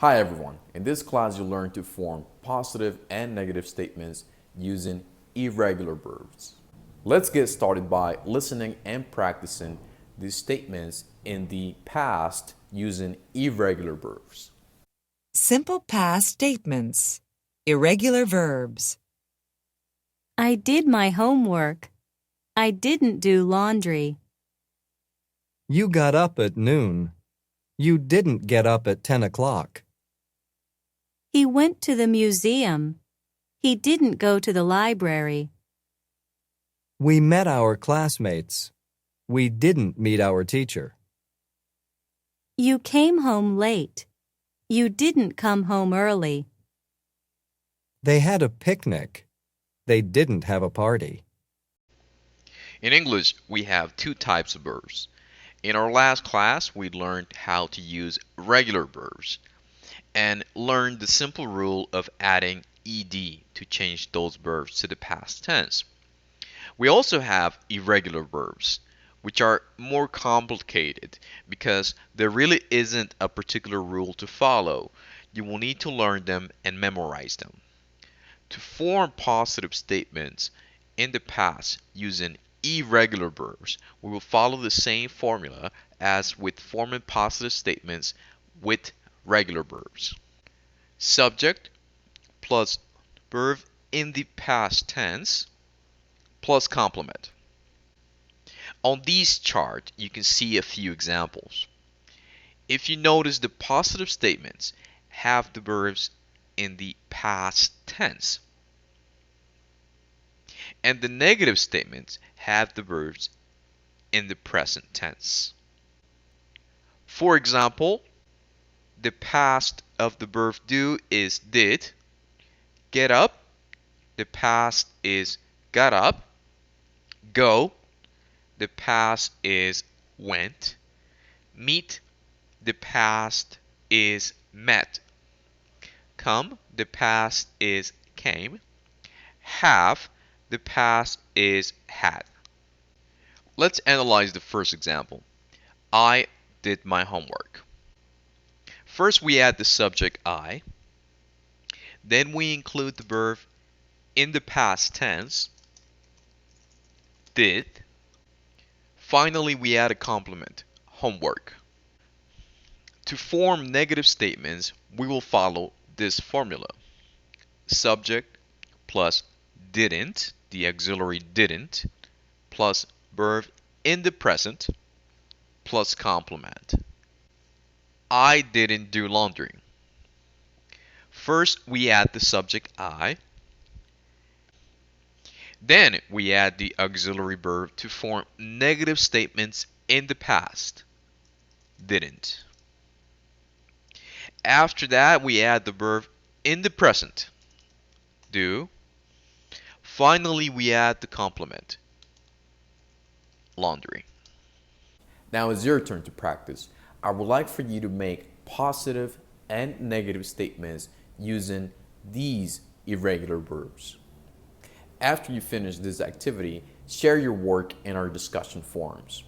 Hi everyone, in this class you'll learn to form positive and negative statements using irregular verbs. Let's get started by listening and practicing these statements in the past using irregular verbs. Simple past statements. Irregular verbs. I did my homework. I didn't do laundry. You got up at noon. You didn't get up at 10 o'clock. He went to the museum. He didn't go to the library. We met our classmates. We didn't meet our teacher. You came home late. You didn't come home early. They had a picnic. They didn't have a party. In English, we have two types of verbs. In our last class, we learned how to use regular verbs and learned the simple rule of adding ed to change those verbs to the past tense. We also have irregular verbs, which are more complicated because there really isn't a particular rule to follow. You will need to learn them and memorize them. To form positive statements in the past using irregular verbs, we will follow the same formula as with forming positive statements with regular verbs. Subject plus verb in the past tense plus complement. On this chart, you can see a few examples. If you notice, the positive statements have the verbs in the past tense, and the negative statements have the verbs in the present tense. For example, the past of the verb do is did. Get up, the past is got up. Go, the past is went. Meet, the past is met. Come, the past is came. Have, the past is had. Let's analyze the first example. I did my homework. First, we add the subject I. Then we include the verb in the past tense, did. Finally, we add a complement, homework. To form negative statements, we will follow this formula. Subject plus didn't, the auxiliary didn't, plus verb in the present, plus complement. I didn't do laundry. First, we add the subject I. Then we add the auxiliary verb to form negative statements in the past. Didn't. After that, we add the verb in the present. Do. Finally, we add the complement. Laundry. Now it's your turn to practice. I would like for you to make positive and negative statements using these irregular verbs. After you finish this activity, share your work in our discussion forums.